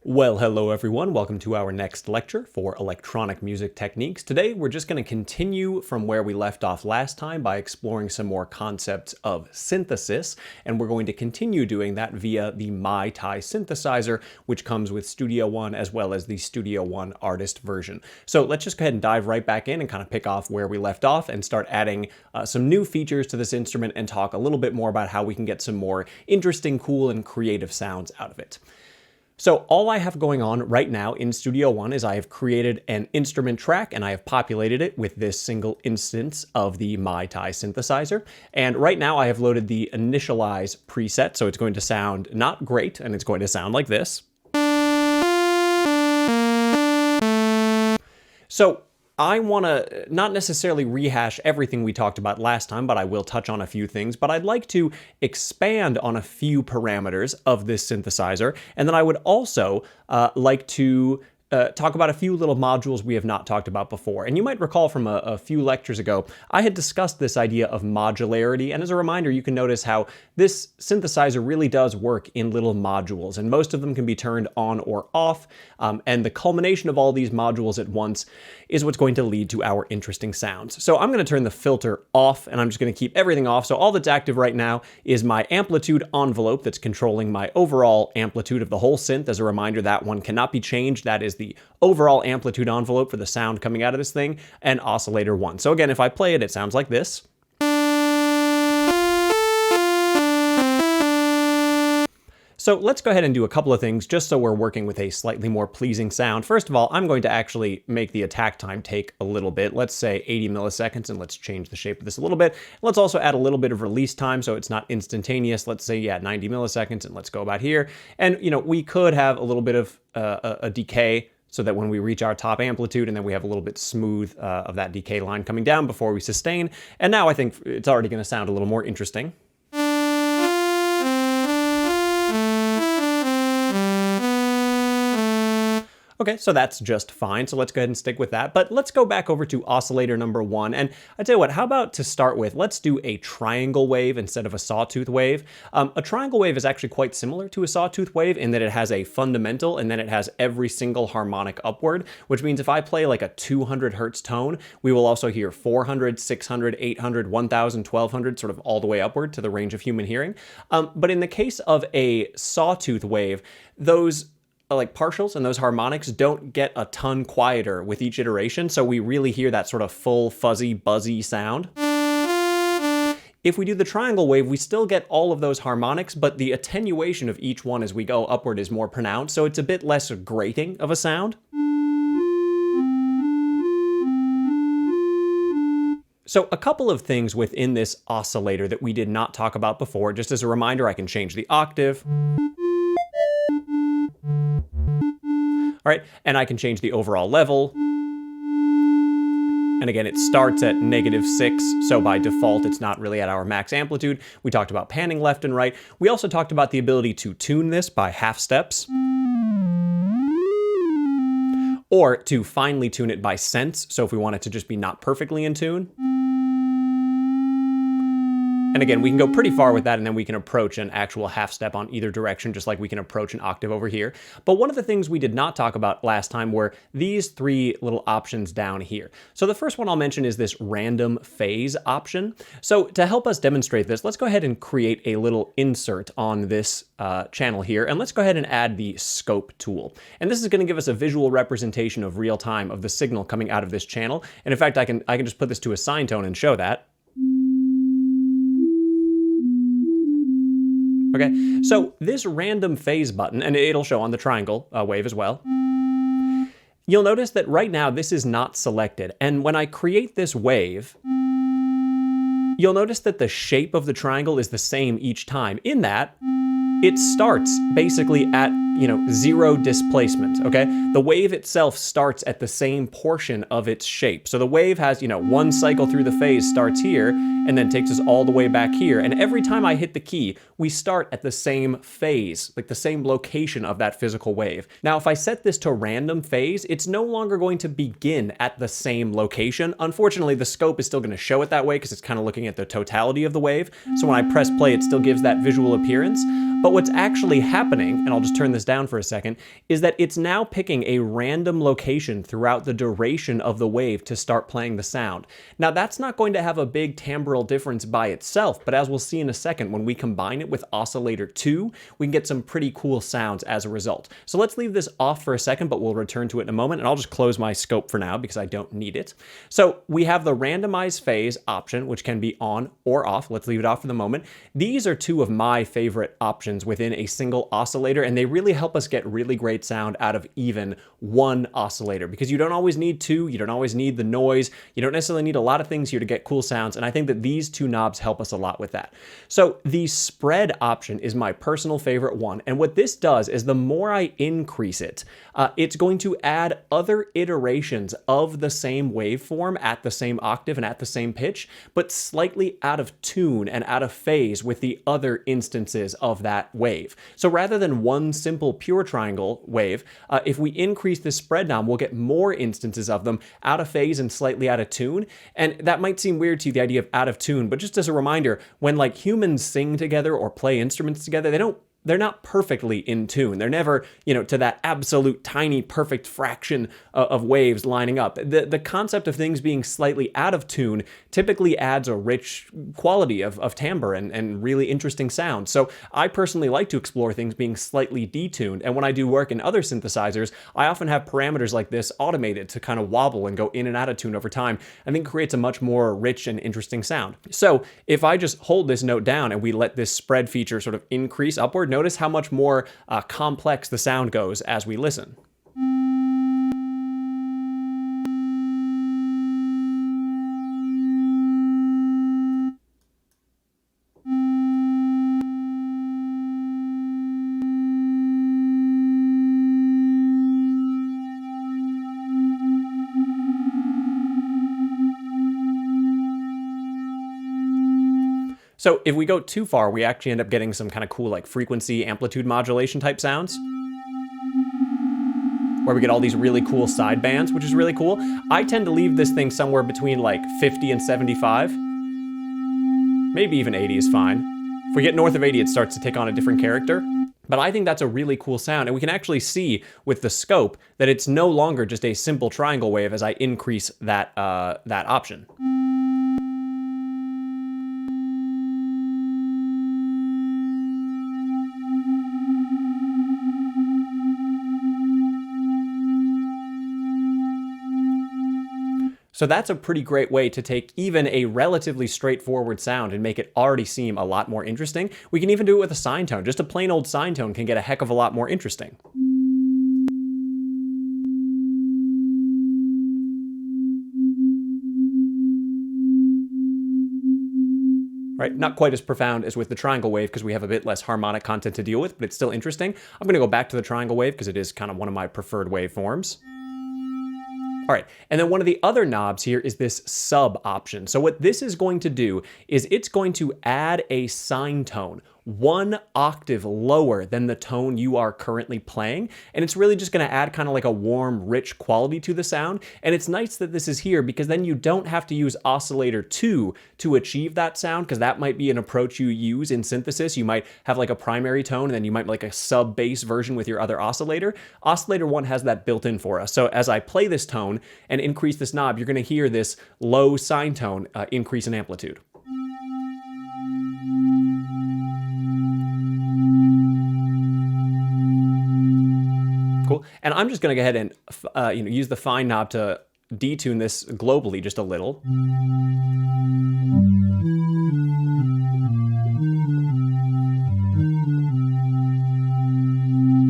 Well, hello everyone. Welcome to our next lecture for electronic music techniques. Today, we're just going to continue from where we left off last time by exploring some more concepts of synthesis, and we're going to continue doing that via the MIDI synthesizer, which comes with Studio One as well as the Studio One Artist version. So let's just go ahead and dive right back in and kind of pick off where we left off and start adding some new features to this instrument and talk a little bit more about how we can get some more interesting, cool, and creative sounds out of it. So all I have going on right now in Studio One is I have created an instrument track and I have populated it with this single instance of the MIDI synthesizer. And right now I have loaded the initialize preset, so it's going to sound not great, and it's going to sound like this. So I want to not necessarily rehash everything we talked about last time, but I will touch on a few things. But I'd like to expand on a few parameters of this synthesizer. And then I would also like to talk about a few little modules we have not talked about before. And you might recall from a few lectures ago, I had discussed this idea of modularity. And as a reminder, you can notice how this synthesizer really does work in little modules, and most of them can be turned on or off. And the culmination of all these modules at once is what's going to lead to our interesting sounds. So I'm going to turn the filter off, and I'm just going to keep everything off. So all that's active right now is my amplitude envelope that's controlling my overall amplitude of the whole synth. As a reminder, that one cannot be changed. That is the overall amplitude envelope for the sound coming out of this thing, and oscillator 1. So again, if I play it, it sounds like this. So let's go ahead and do a couple of things just so we're working with a slightly more pleasing sound. First of all, I'm going to actually make the attack time take a little bit. Let's say 80 milliseconds, and let's change the shape of this a little bit. Let's also add a little bit of release time so it's not instantaneous. Let's say, 90 milliseconds, and let's go about here. And, we could have a little bit of a decay so that when we reach our top amplitude, and then we have a little bit smooth of that decay line coming down before we sustain. And now I think it's already going to sound a little more interesting. Okay, so that's just fine. So let's go ahead and stick with that. But let's go back over to oscillator number 1. And I tell you what, how about to start with, let's do a triangle wave instead of a sawtooth wave. A triangle wave is actually quite similar to a sawtooth wave in that it has a fundamental and then it has every single harmonic upward, which means if I play like a 200 hertz tone, we will also hear 400, 600, 800, 1000, 1200, sort of all the way upward to the range of human hearing. But in the case of a sawtooth wave, those like partials and those harmonics don't get a ton quieter with each iteration, so we really hear that sort of full, fuzzy, buzzy sound. If we do the triangle wave, we still get all of those harmonics, but the attenuation of each one as we go upward is more pronounced, so it's a bit less grating of a sound. So a couple of things within this oscillator that we did not talk about before. Just as a reminder, I can change the octave. All right, and I can change the overall level. And again, it starts at -6, so by default, it's not really at our max amplitude. We talked about panning left and right. We also talked about the ability to tune this by half steps, or to finely tune it by sense, so if we want it to just be not perfectly in tune. And again, we can go pretty far with that, and then we can approach an actual half step on either direction, just like we can approach an octave over here. But one of the things we did not talk about last time were these three little options down here. So the first one I'll mention is this random phase option. So to help us demonstrate this, let's go ahead and create a little insert on this channel here, and let's go ahead and add the scope tool. And this is going to give us a visual representation of real time of the signal coming out of this channel. And in fact, I can just put this to a sine tone and show that. Okay, so this random phase button, and it'll show on the triangle wave as well, you'll notice that right now this is not selected. And when I create this wave, you'll notice that the shape of the triangle is the same each time, in that it starts basically at, 0 displacement, okay? The wave itself starts at the same portion of its shape. So the wave has, one cycle through the phase starts here and then takes us all the way back here. And every time I hit the key, we start at the same phase, like the same location of that physical wave. Now, if I set this to random phase, it's no longer going to begin at the same location. Unfortunately, the scope is still going to show it that way because it's kind of looking at the totality of the wave. So when I press play, it still gives that visual appearance. But what's actually happening, and I'll just turn this down for a second, is that it's now picking a random location throughout the duration of the wave to start playing the sound. Now that's not going to have a big timbral difference by itself, but as we'll see in a second, when we combine it with oscillator 2, we can get some pretty cool sounds as a result. So let's leave this off for a second, but we'll return to it in a moment, and I'll just close my scope for now because I don't need it. So we have the randomize phase option, which can be on or off. Let's leave it off for the moment. These are two of my favorite options within a single oscillator, and they really help us get really great sound out of even one oscillator, because you don't always need two, you don't always need the noise, you don't necessarily need a lot of things here to get cool sounds, and I think that these two knobs help us a lot with that. So the spread option is my personal favorite one, and what this does is the more I increase it, it's going to add other iterations of the same waveform at the same octave and at the same pitch, but slightly out of tune and out of phase with the other instances of that wave. So rather than one simple pure triangle wave, if we increase the spread knob, we'll get more instances of them out of phase and slightly out of tune. And that might seem weird to you, the idea of out of tune, but just as a reminder, when like humans sing together or play instruments together, they're not perfectly in tune. They're never, to that absolute tiny perfect fraction of waves lining up. The concept of things being slightly out of tune typically adds a rich quality of timbre and really interesting sound. So I personally like to explore things being slightly detuned. And when I do work in other synthesizers, I often have parameters like this automated to kind of wobble and go in and out of tune over time. I think it creates a much more rich and interesting sound. So if I just hold this note down and we let this spread feature sort of increase upward, notice how much more complex the sound goes as we listen. So if we go too far, we actually end up getting some kind of cool like frequency amplitude modulation type sounds, where we get all these really cool side bands, which is really cool. I tend to leave this thing somewhere between like 50 and 75. Maybe even 80 is fine. If we get north of 80, it starts to take on a different character. But I think that's a really cool sound, and we can actually see with the scope that it's no longer just a simple triangle wave as I increase that option. So that's a pretty great way to take even a relatively straightforward sound and make it already seem a lot more interesting. We can even do it with a sine tone. Just a plain old sine tone can get a heck of a lot more interesting. Right? Not quite as profound as with the triangle wave because we have a bit less harmonic content to deal with, but it's still interesting. I'm going to go back to the triangle wave because it is kind of one of my preferred waveforms. All right, and then one of the other knobs here is this sub option. So what this is going to do is it's going to add a sine tone 1 octave lower than the tone you are currently playing. And it's really just gonna add kind of like a warm, rich quality to the sound. And it's nice that this is here because then you don't have to use oscillator 2 to achieve that sound, because that might be an approach you use in synthesis. You might have like a primary tone and then you might like a sub bass version with your other oscillator. Oscillator 1 has that built in for us. So as I play this tone and increase this knob, you're gonna hear this low sine tone increase in amplitude. Cool. And I'm just going to go ahead and use the fine knob to detune this globally just a little.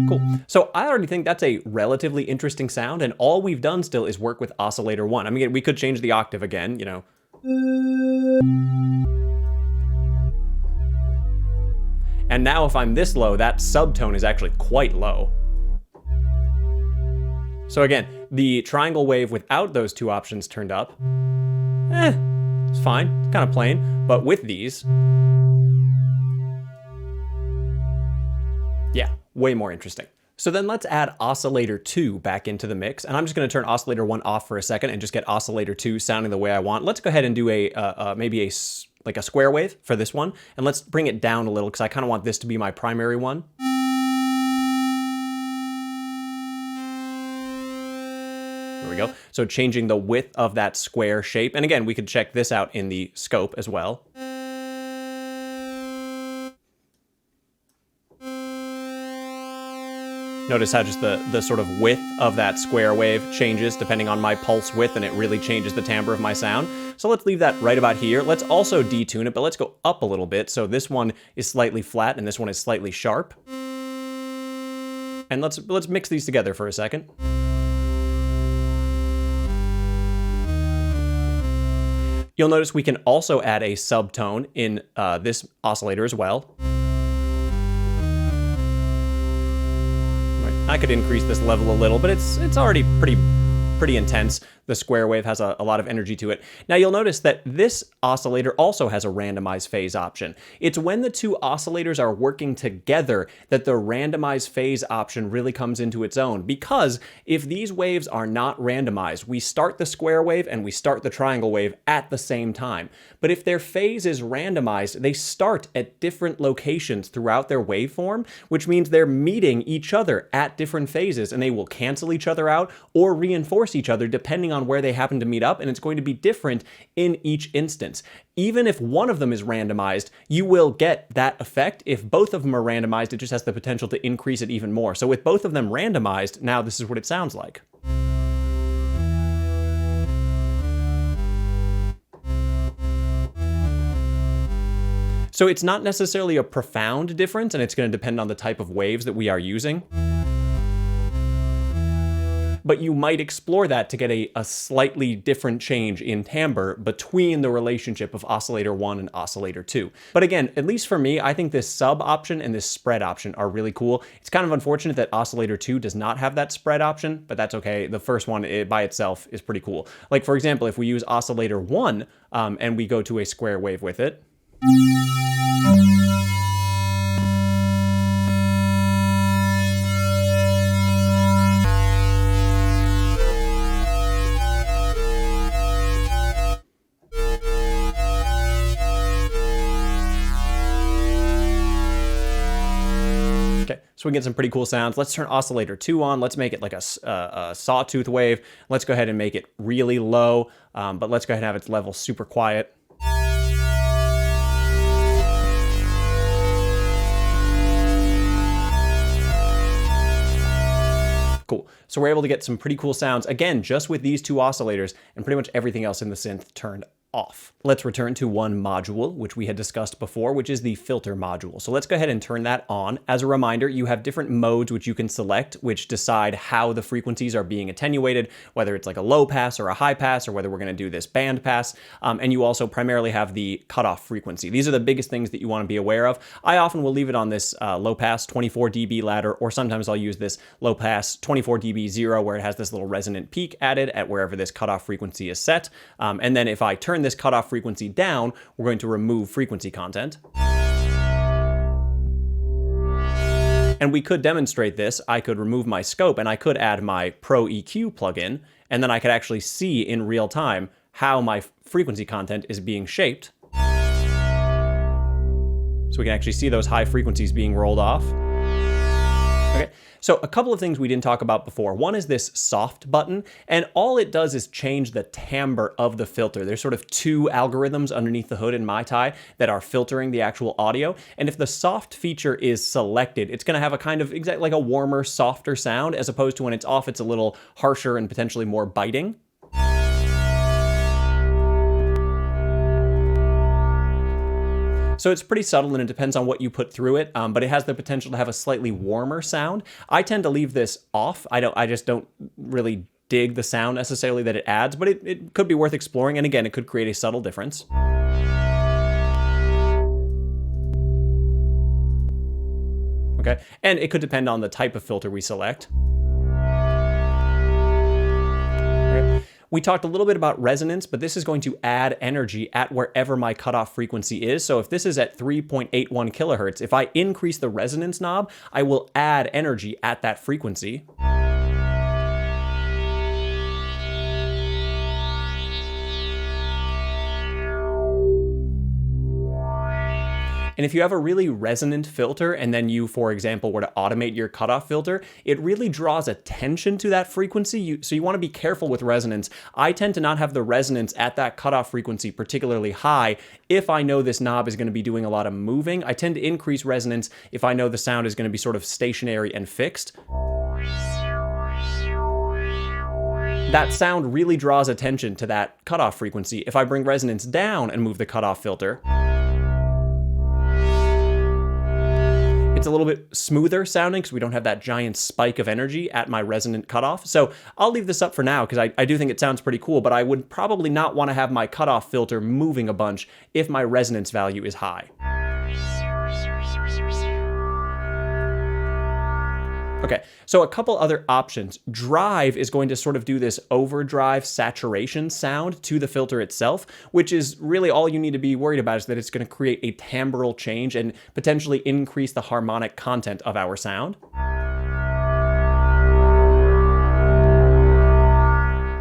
Cool. So I already think that's a relatively interesting sound, and all we've done still is work with oscillator 1. I mean, we could change the octave again, And now if I'm this low, that subtone is actually quite low. So again, the triangle wave without those two options turned up, it's fine, it's kind of plain, but with these, yeah, way more interesting. So then let's add oscillator 2 back into the mix, and I'm just gonna turn oscillator 1 off for a second and just get oscillator 2 sounding the way I want. Let's go ahead and do maybe a like a square wave for this one. And let's bring it down a little because I kind of want this to be my primary one. There we go. So changing the width of that square shape. And again, we could check this out in the scope as well. Notice how just the sort of width of that square wave changes depending on my pulse width, and it really changes the timbre of my sound. So let's leave that right about here. Let's also detune it, but let's go up a little bit. So this one is slightly flat and this one is slightly sharp. And let's mix these together for a second. You'll notice we can also add a subtone in this oscillator as well. I could increase this level a little, but it's already pretty intense. The square wave has a lot of energy to it. Now you'll notice that this oscillator also has a randomized phase option. It's when the two oscillators are working together that the randomized phase option really comes into its own, because if these waves are not randomized, we start the square wave and we start the triangle wave at the same time. But if their phase is randomized, they start at different locations throughout their waveform, which means they're meeting each other at different phases, and they will cancel each other out or reinforce each other depending on where they happen to meet up, and it's going to be different in each instance. Even if one of them is randomized, you will get that effect. If both of them are randomized, it just has the potential to increase it even more. So with both of them randomized, now this is what it sounds like. So it's not necessarily a profound difference, and it's going to depend on the type of waves that we are using. But you might explore that to get a slightly different change in timbre between the relationship of oscillator 1 and oscillator 2. But again, at least for me, I think this sub option and this spread option are really cool. It's kind of unfortunate that oscillator 2 does not have that spread option, but that's okay. The first one by itself is pretty cool. Like for example, if we use oscillator 1 and we go to a square wave with it, so we get some pretty cool sounds. Let's turn oscillator 2 on. Let's make it like a sawtooth wave. Let's go ahead and make it really low, but let's go ahead and have its level super quiet. Cool. So we're able to get some pretty cool sounds, again, just with these two oscillators, and pretty much everything else in the synth turned off. Let's return to one module, which we had discussed before, which is the filter module. So let's go ahead and turn that on. As a reminder, you have different modes which you can select, which decide how the frequencies are being attenuated, whether it's like a low pass or a high pass, or whether we're going to do this band pass. And you also primarily have the cutoff frequency. These are the biggest things that you want to be aware of. I often will leave it on this low pass 24 dB ladder, or sometimes I'll use this low pass 24 dB 0, where it has this little resonant peak added at wherever this cutoff frequency is set. And then if I turn this cutoff frequency down, we're going to remove frequency content. And we could demonstrate this. I could remove my scope and I could add my Pro EQ plugin, and then I could actually see in real time how my frequency content is being shaped. So we can actually see those high frequencies being rolled off. Okay. So a couple of things we didn't talk about before. One is this soft button, and all it does is change the timbre of the filter. There's sort of two algorithms underneath the hood in MiTi that are filtering the actual audio. And if the soft feature is selected, it's going to have a kind of exactly like a warmer, softer sound, as opposed to when it's off, it's a little harsher and potentially more biting. So it's pretty subtle and it depends on what you put through it, but it has the potential to have a slightly warmer sound. I tend to leave this off. I just don't really dig the sound necessarily that it adds, but it could be worth exploring. And again, it could create a subtle difference. Okay, and it could depend on the type of filter we select. We talked a little bit about resonance, but this is going to add energy at wherever my cutoff frequency is. So if this is at 3.81 kilohertz, if I increase the resonance knob, I will add energy at that frequency. And if you have a really resonant filter and then you, for example, were to automate your cutoff filter, it really draws attention to that frequency. So you want to be careful with resonance. I tend to not have the resonance at that cutoff frequency particularly high if I know this knob is going to be doing a lot of moving. I tend to increase resonance if I know the sound is going to be sort of stationary and fixed. That sound really draws attention to that cutoff frequency. If I bring resonance down and move the cutoff filter, it's a little bit smoother sounding because we don't have that giant spike of energy at my resonant cutoff. So I'll leave this up for now because I do think it sounds pretty cool, but I would probably not want to have my cutoff filter moving a bunch if my resonance value is high. Okay, so a couple other options. Drive is going to sort of do this overdrive saturation sound to the filter itself, which is really all you need to be worried about, is that it's going to create a timbral change and potentially increase the harmonic content of our sound.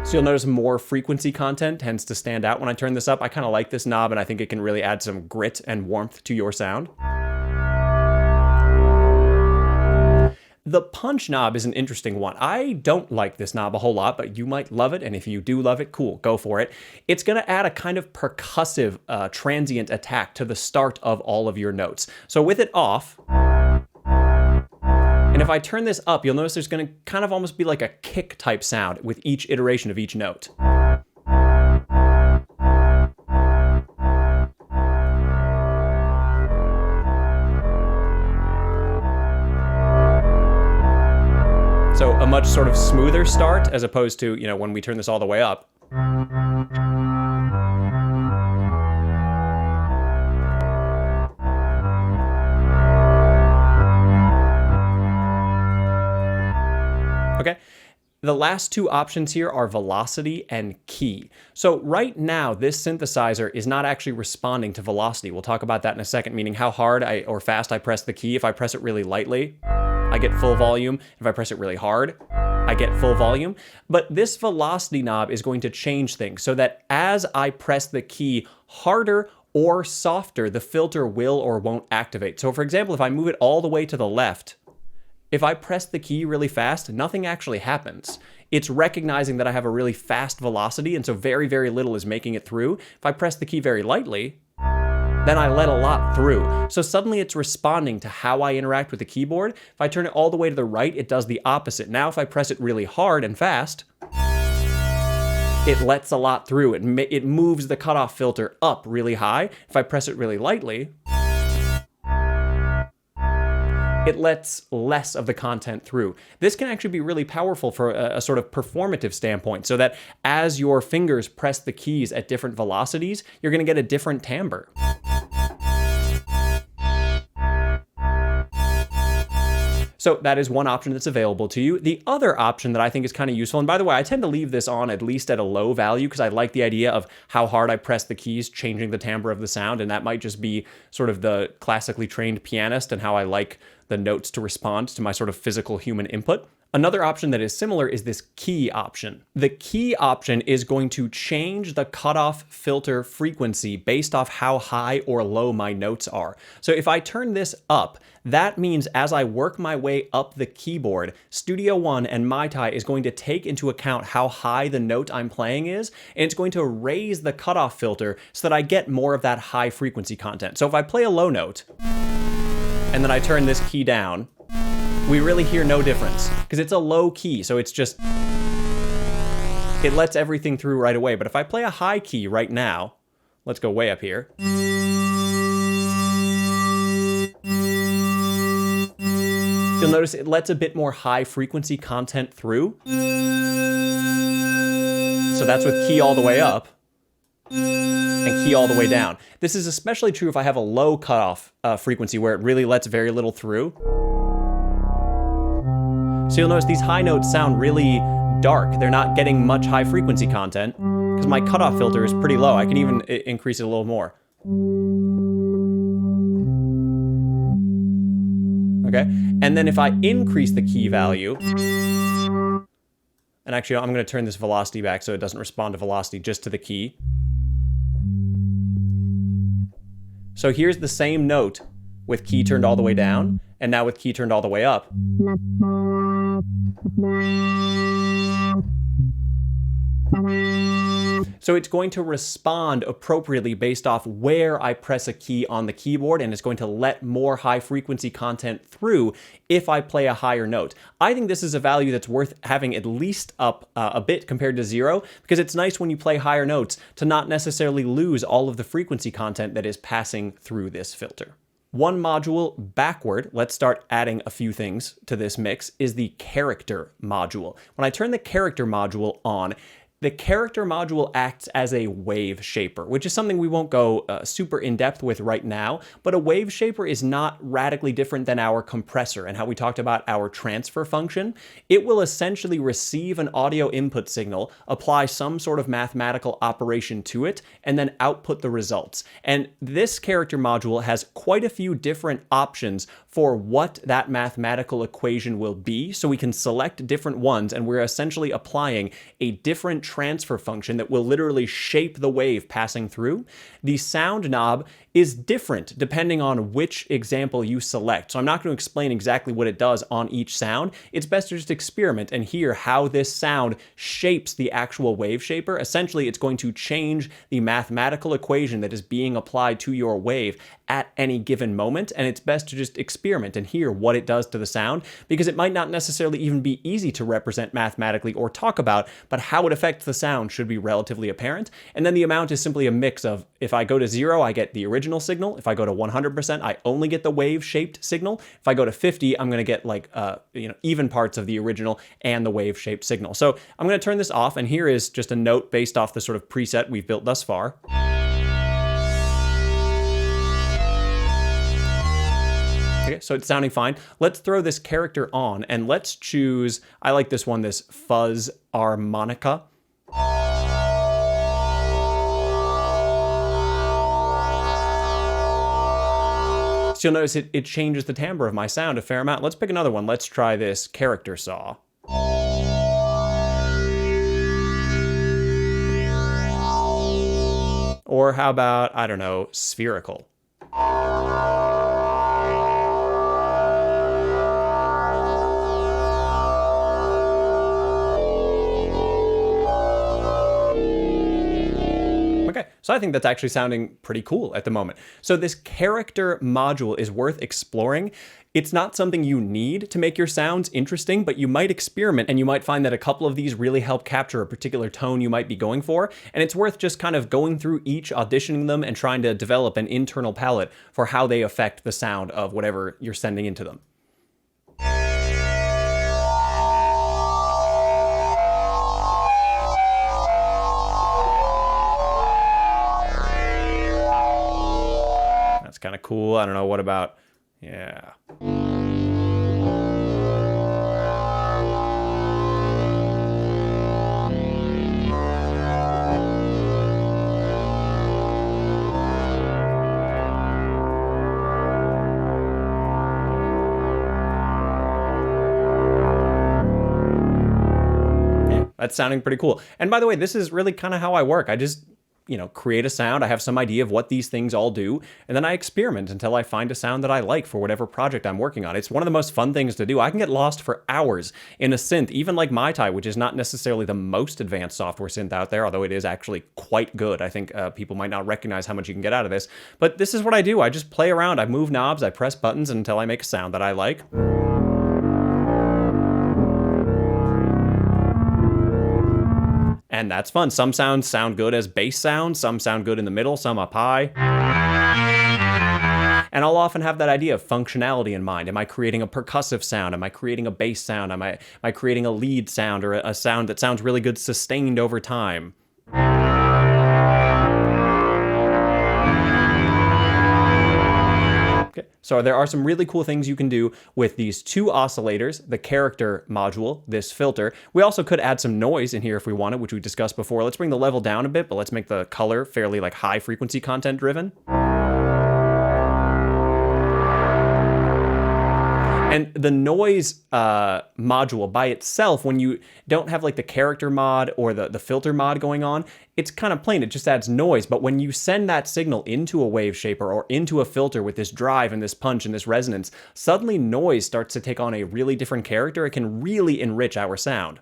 So you'll notice more frequency content tends to stand out when I turn this up. I kind of like this knob, and I think it can really add some grit and warmth to your sound. The punch knob is an interesting one. I don't like this knob a whole lot, but you might love it, and if you do love it, cool, go for it. It's going to add a kind of percussive transient attack to the start of all of your notes. So with it off, and if I turn this up, you'll notice there's going to kind of almost be like a kick type sound with each iteration of each note. So a much sort of smoother start as opposed to, when we turn this all the way up. Okay. The last two options here are velocity and key. So right now, this synthesizer is not actually responding to velocity. We'll talk about that in a second, meaning how hard or fast I press the key. If I press it really lightly, I get full volume. If I press it really hard, I get full volume. But this velocity knob is going to change things so that as I press the key harder or softer, the filter will or won't activate. So for example, if I move it all the way to the left, if I press the key really fast, nothing actually happens. It's recognizing that I have a really fast velocity, and so very, very little is making it through. If I press the key very lightly, then I let a lot through. So suddenly it's responding to how I interact with the keyboard. If I turn it all the way to the right, it does the opposite. Now if I press it really hard and fast, it lets a lot through. It moves the cutoff filter up really high. If I press it really lightly, it lets less of the content through. This can actually be really powerful for a sort of performative standpoint, so that as your fingers press the keys at different velocities, you're going to get a different timbre. So that is one option that's available to you. The other option that I think is kind of useful, and by the way, I tend to leave this on at least at a low value because I like the idea of how hard I press the keys changing the timbre of the sound, and that might just be sort of the classically trained pianist and how I like the notes to respond to my sort of physical human input. Another option that is similar is this key option. The key option is going to change the cutoff filter frequency based off how high or low my notes are. So if I turn this up, that means as I work my way up the keyboard, Studio One and MIDI is going to take into account how high the note I'm playing is, and it's going to raise the cutoff filter so that I get more of that high frequency content. So if I play a low note, and then I turn this key down, we really hear no difference because it's a low key, so it's just, it lets everything through right away. But if I play a high key right now, let's go way up here. You'll notice it lets a bit more high frequency content through. So that's with key all the way up and key all the way down. This is especially true if I have a low cutoff frequency where it really lets very little through. So you'll notice these high notes sound really dark. They're not getting much high frequency content because my cutoff filter is pretty low. I can even increase it a little more. Okay, and then if I increase the key value, and actually I'm going to turn this velocity back so it doesn't respond to velocity, just to the key. So here's the same note with key turned all the way down, and now with key turned all the way up. So it's going to respond appropriately based off where I press a key on the keyboard, and it's going to let more high frequency content through if I play a higher note. I think this is a value that's worth having at least up a bit compared to 0, because it's nice when you play higher notes to not necessarily lose all of the frequency content that is passing through this filter. One module backward, let's start adding a few things to this mix, is the character module. When I turn the character module on, the character module acts as a wave shaper, which is something we won't go super in-depth with right now, but a wave shaper is not radically different than our compressor and how we talked about our transfer function. It will essentially receive an audio input signal, apply some sort of mathematical operation to it, and then output the results. And this character module has quite a few different options for what that mathematical equation will be, so we can select different ones, and we're essentially applying a different transfer function that will literally shape the wave passing through. The sound knob is different depending on which example you select. So I'm not going to explain exactly what it does on each sound. It's best to just experiment and hear how this sound shapes the actual wave shaper. Essentially, it's going to change the mathematical equation that is being applied to your wave at any given moment, and it's best to just experiment and hear what it does to the sound, because it might not necessarily even be easy to represent mathematically or talk about, but how it affects the sound should be relatively apparent. And then the amount is simply a mix of, if I go to 0, I get the original signal. If I go to 100%, I only get the wave-shaped signal. If I go to 50, I'm going to get like even parts of the original and the wave-shaped signal. So I'm going to turn this off, and here is just a note based off the sort of preset we've built thus far. Okay, so it's sounding fine. Let's throw this character on, and let's choose, I like this one, this fuzz harmonica. So you'll notice it changes the timbre of my sound a fair amount. Let's pick another one. Let's try this character saw. Or how about, I don't know, spherical. Okay, so I think that's actually sounding pretty cool at the moment. So this character module is worth exploring. It's not something you need to make your sounds interesting, but you might experiment and you might find that a couple of these really help capture a particular tone you might be going for. And it's worth just kind of going through each, auditioning them, and trying to develop an internal palette for how they affect the sound of whatever you're sending into them. That's kind of cool. I don't know, what about, yeah. That's sounding pretty cool. And by the way, this is really kind of how I work. I just, create a sound. I have some idea of what these things all do, and then I experiment until I find a sound that I like for whatever project I'm working on. It's one of the most fun things to do. I can get lost for hours in a synth, even like MIDI, which is not necessarily the most advanced software synth out there, although it is actually quite good. I think people might not recognize how much you can get out of this, but this is what I do. I just play around. I move knobs, I press buttons until I make a sound that I like. And that's fun. Some sounds sound good as bass sounds, some sound good in the middle, some up high. And I'll often have that idea of functionality in mind. Am I creating a percussive sound? Am I creating a bass sound? Am I creating a lead sound, or a sound that sounds really good sustained over time? So there are some really cool things you can do with these two oscillators, the character module, this filter. We also could add some noise in here if we wanted, which we discussed before. Let's bring the level down a bit, but let's make the color fairly like high frequency content driven. And And the noise module by itself, when you don't have like the character mod or the filter mod going on, it's kind of plain, it just adds noise. But when you send that signal into a wave shaper or into a filter with this drive and this punch and this resonance, suddenly noise starts to take on a really different character. It can really enrich our sound.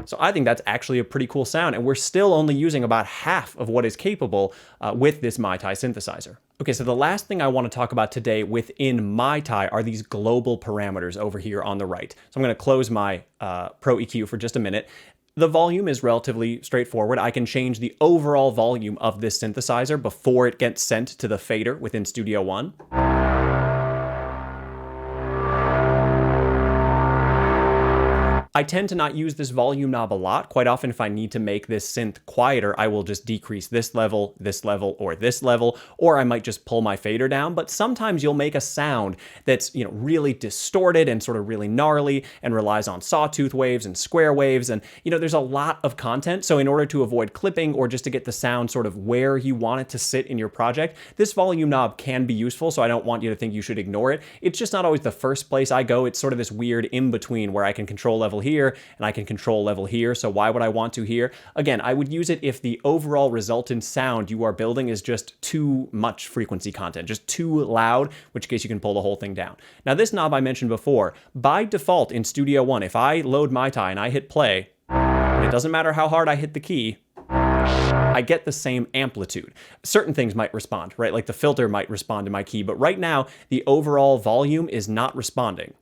So I think that's actually a pretty cool sound, and we're still only using about half of what is capable with this MIDI synthesizer. Okay, so the last thing I want to talk about today within MIDI are these global parameters over here on the right. So I'm going to close my Pro EQ for just a minute. The volume is relatively straightforward. I can change the overall volume of this synthesizer before it gets sent to the fader within Studio One. I tend to not use this volume knob a lot. Quite often, if I need to make this synth quieter, I will just decrease this level, or I might just pull my fader down. But sometimes you'll make a sound that's, really distorted and sort of really gnarly and relies on sawtooth waves and square waves. And, there's a lot of content. So in order to avoid clipping or just to get the sound sort of where you want it to sit in your project, this volume knob can be useful. So I don't want you to think you should ignore it. It's just not always the first place I go. It's sort of this weird in between where I can control level here and I can control level here. So why would I want to here? Again, I would use it if the overall resultant sound you are building is just too much frequency content, just too loud, which case you can pull the whole thing down. Now this knob I mentioned before, by default in Studio One, if I load MIDI and I hit play, and it doesn't matter how hard I hit the key, I get the same amplitude. Certain things might respond, right? Like the filter might respond to my key, but right now the overall volume is not responding.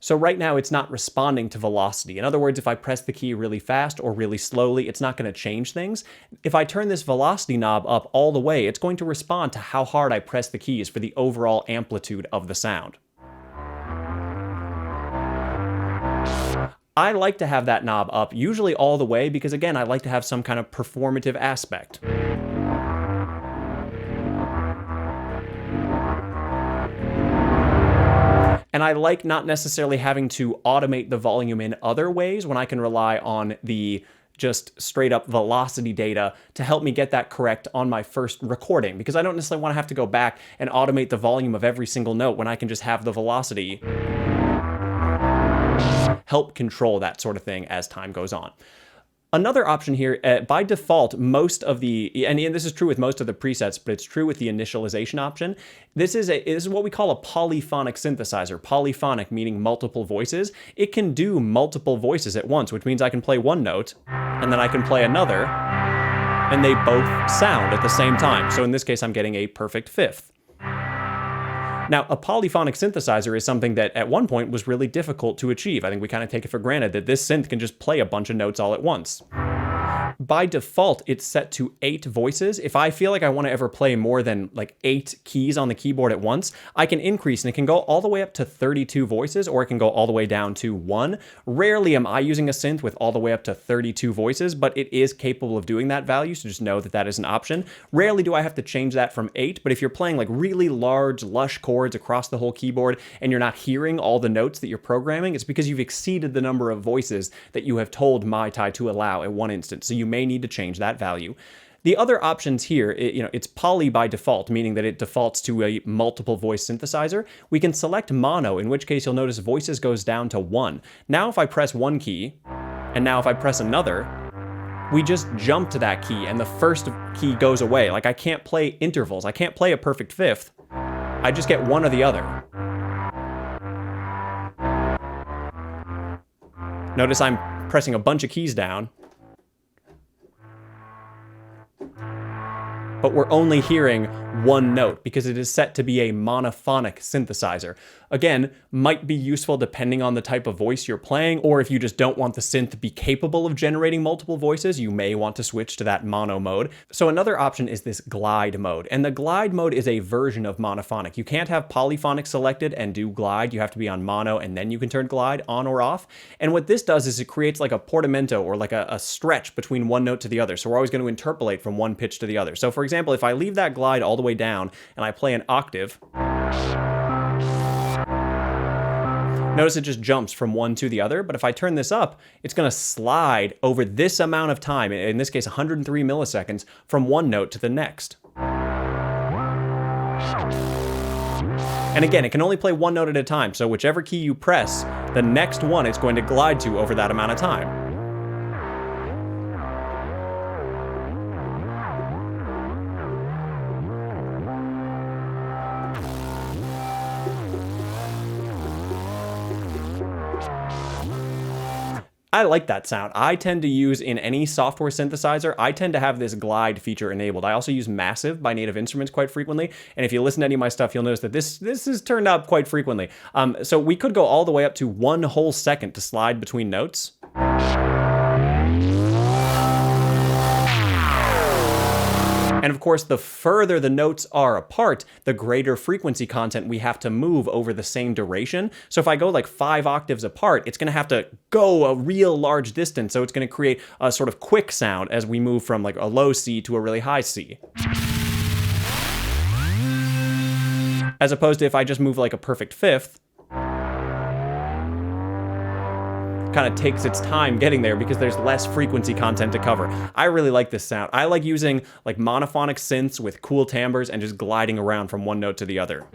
So right now it's not responding to velocity. In other words, if I press the key really fast or really slowly, it's not going to change things. If I turn this velocity knob up all the way, it's going to respond to how hard I press the keys for the overall amplitude of the sound. I like to have that knob up, usually all the way, because again, I like to have some kind of performative aspect. And I like not necessarily having to automate the volume in other ways when I can rely on the just straight up velocity data to help me get that correct on my first recording, because I don't necessarily want to have to go back and automate the volume of every single note when I can just have the velocity help control that sort of thing as time goes on. Another option here, by default, most of the, and this is true with most of the presets, but it's true with the initialization option. This is what we call a polyphonic synthesizer. Polyphonic meaning multiple voices. It can do multiple voices at once, which means I can play one note, and then I can play another, and they both sound at the same time. So in this case, I'm getting a perfect fifth. Now, a polyphonic synthesizer is something that at one point was really difficult to achieve. I think we kind of take it for granted that this synth can just play a bunch of notes all at once. By default, it's set to 8 voices. If I feel like I want to ever play more than like 8 keys on the keyboard at once, I can increase, and it can go all the way up to 32 voices, or it can go all the way down to 1. Rarely am I using a synth with all the way up to 32 voices, but it is capable of doing that value, so just know that that is an option. Rarely do I have to change that from 8, but if you're playing like really large, lush chords across the whole keyboard and you're not hearing all the notes that you're programming, it's because you've exceeded the number of voices that you have told MIDI to allow at one instance. So you may need to change that value. The other options here, it's poly by default, meaning that it defaults to a multiple voice synthesizer. We can select mono, in which case you'll notice voices goes down to 1. Now if I press one key, and now if I press another, we just jump to that key and the first key goes away. Like I can't play intervals. I can't play a perfect fifth. I just get one or the other. Notice I'm pressing a bunch of keys down, but we're only hearing one note because it is set to be a monophonic synthesizer. Again, might be useful depending on the type of voice you're playing, or if you just don't want the synth to be capable of generating multiple voices, you may want to switch to that mono mode. So another option is this glide mode, and the glide mode is a version of monophonic. You can't have polyphonic selected and do glide. You have to be on mono and then you can turn glide on or off. And what this does is it creates like a portamento, or like a stretch between one note to the other. So we're always going to interpolate from one pitch to the other. So for example, if I leave that glide all the way down and I play an octave, Notice it just jumps from one to the other, but if I turn this up, it's going to slide over this amount of time, in this case 103 milliseconds, from one note to the next. And again, it can only play one note at a time, so whichever key you press, the next one it's going to glide to over that amount of time. I like that sound. I tend to use, in any software synthesizer, I tend to have this glide feature enabled. I also use Massive by Native Instruments quite frequently, and if you listen to any of my stuff, you'll notice that this is turned up quite frequently. So we could go all the way up to 1 whole second to slide between notes. And of course, the further the notes are apart, the greater frequency content we have to move over the same duration. So if I go like 5 octaves apart, it's going to have to go a real large distance. So it's going to create a sort of quick sound as we move from like a low C to a really high C. As opposed to if I just move like a perfect fifth, kind of takes its time getting there because there's less frequency content to cover. I really like this sound. I like using like monophonic synths with cool timbres and just gliding around from one note to the other.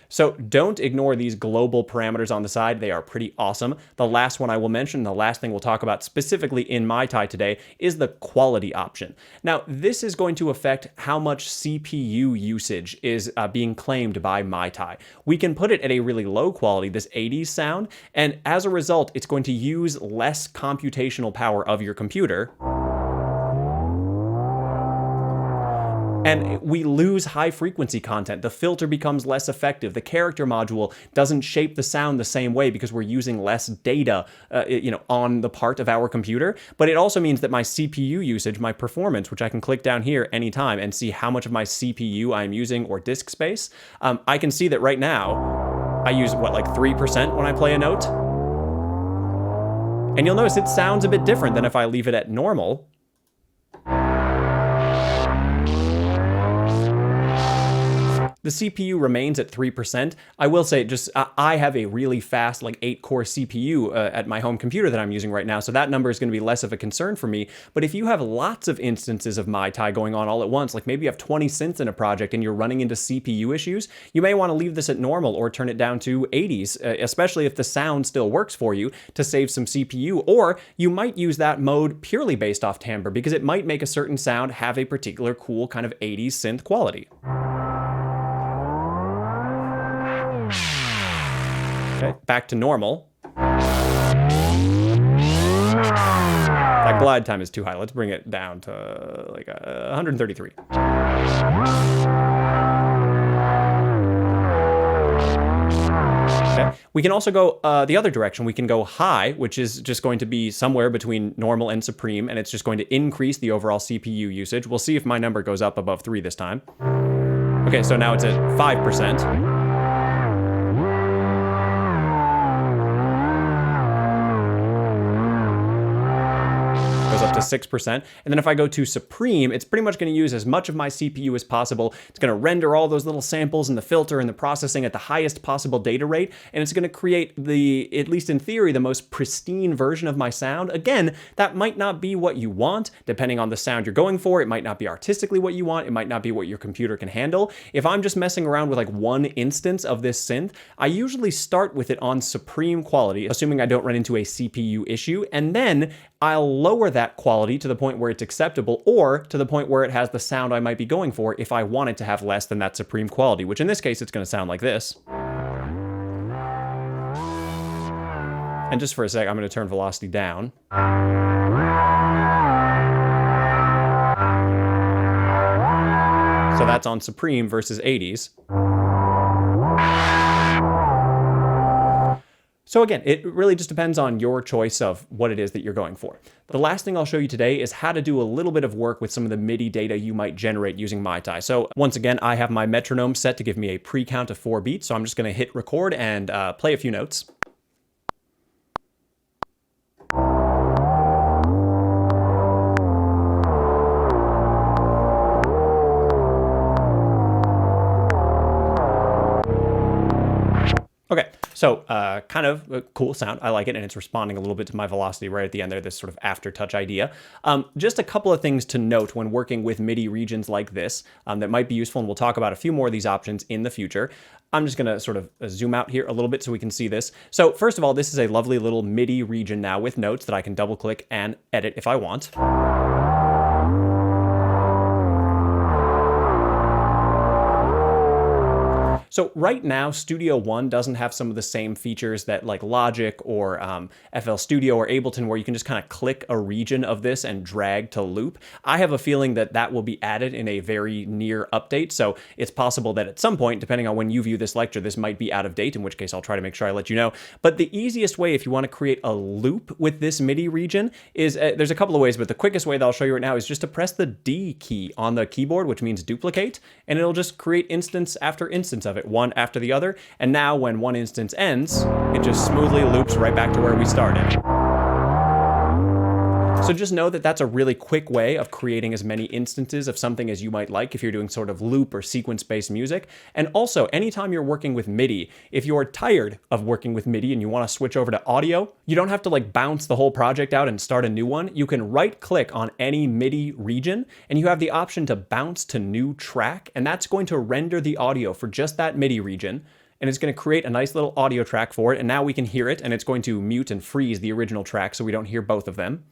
So don't ignore these global parameters on the side. They are pretty awesome. The last one I will mention, the last thing we'll talk about specifically in MiTi today, is the quality option. Now, this is going to affect how much CPU usage is being claimed by MiTi. We can put it at a really low quality, this 80s sound, and as a result, it's going to use less computational power of your computer. And we lose high frequency content. The filter becomes less effective. The character module doesn't shape the sound the same way because we're using less data, on the part of our computer. But it also means that my CPU usage, my performance, which I can click down here anytime and see how much of my CPU I'm using or disk space, I can see that right now I use like 3% when I play a note. And you'll notice it sounds a bit different than if I leave it at normal. The CPU remains at 3%. I will say, I have a really fast, like 8-core CPU at my home computer that I'm using right now, so that number is going to be less of a concern for me. But if you have lots of instances of MiTi going on all at once, like maybe you have 20 synths in a project and you're running into CPU issues, you may want to leave this at normal or turn it down to 80s, especially if the sound still works for you, to save some CPU. Or you might use that mode purely based off timbre because it might make a certain sound have a particular cool kind of 80s synth quality. Okay, back to normal. That glide time is too high. Let's bring it down to like 133. Okay. We can also go the other direction. We can go high, which is just going to be somewhere between normal and supreme, and it's just going to increase the overall CPU usage. We'll see if my number goes up above 3 this time. Okay, so now it's at 5%. Up to 6%. And then if I go to supreme, it's pretty much going to use as much of my CPU as possible. It's going to render all those little samples and the filter and the processing at the highest possible data rate. And it's going to create at least in theory, the most pristine version of my sound. Again, that might not be what you want, depending on the sound you're going for. It might not be artistically what you want. It might not be what your computer can handle. If I'm just messing around with like one instance of this synth, I usually start with it on supreme quality, assuming I don't run into a CPU issue. And then I'll lower that quality to the point where it's acceptable, or to the point where it has the sound I might be going for if I want it to have less than that supreme quality, which in this case, it's going to sound like this. And just for a sec, I'm going to turn velocity down. So that's on supreme versus 80s. So again, it really just depends on your choice of what it is that you're going for. The last thing I'll show you today is how to do a little bit of work with some of the MIDI data you might generate using MiTi. So once again, I have my metronome set to give me a pre-count of 4 beats. So I'm just going to hit record and play a few notes. So kind of a cool sound. I like it, and it's responding a little bit to my velocity right at the end there, this sort of aftertouch idea. Just a couple of things to note when working with MIDI regions like this that might be useful, and we'll talk about a few more of these options in the future. I'm just going to sort of zoom out here a little bit so we can see this. So first of all, this is a lovely little MIDI region now with notes that I can double click and edit if I want. So right now, Studio One doesn't have some of the same features that like Logic or FL Studio or Ableton, where you can just kind of click a region of this and drag to loop. I have a feeling that that will be added in a very near update. So it's possible that at some point, depending on when you view this lecture, this might be out of date, in which case I'll try to make sure I let you know. But the easiest way, if you want to create a loop with this MIDI region, is there's a couple of ways, but the quickest way that I'll show you right now is just to press the D key on the keyboard, which means duplicate, and it'll just create instance after instance of it, one after the other. And now when one instance ends, it just smoothly loops right back to where we started. So just know that that's a really quick way of creating as many instances of something as you might like if you're doing sort of loop or sequence-based music. And also, anytime you're working with MIDI, if you're tired of working with MIDI and you want to switch over to audio, you don't have to like bounce the whole project out and start a new one. You can right-click on any MIDI region, and you have the option to bounce to new track, and that's going to render the audio for just that MIDI region. And it's going to create a nice little audio track for it, and now we can hear it, and it's going to mute and freeze the original track so we don't hear both of them.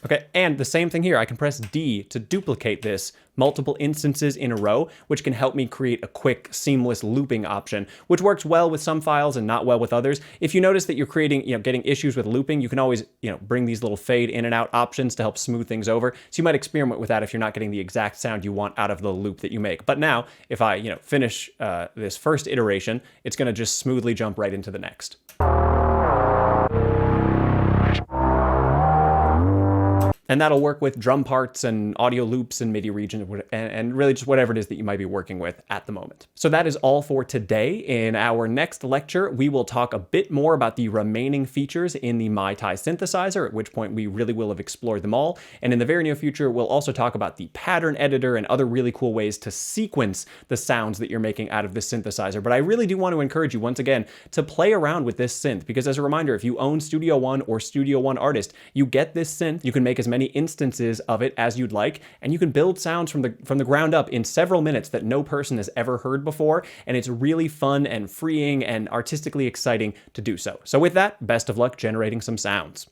Okay, and the same thing here, I can press D to duplicate this multiple instances in a row, which can help me create a quick, seamless looping option, which works well with some files and not well with others. If you notice that you're creating, getting issues with looping, you can always, bring these little fade in and out options to help smooth things over. So you might experiment with that if you're not getting the exact sound you want out of the loop that you make. But now, if I, finish this first iteration, it's gonna just smoothly jump right into the next. And that'll work with drum parts and audio loops and MIDI regions and really just whatever it is that you might be working with at the moment. So that is all for today. In our next lecture, we will talk a bit more about the remaining features in the MiTi synthesizer, at which point we really will have explored them all. And in the very near future, we'll also talk about the pattern editor and other really cool ways to sequence the sounds that you're making out of this synthesizer. But I really do want to encourage you once again to play around with this synth, because as a reminder, if you own Studio One or Studio One Artist, you get this synth, you can make as many instances of it as you'd like, and you can build sounds from the ground up in several minutes that no person has ever heard before, and it's really fun and freeing and artistically exciting to do so. So with that, best of luck generating some sounds.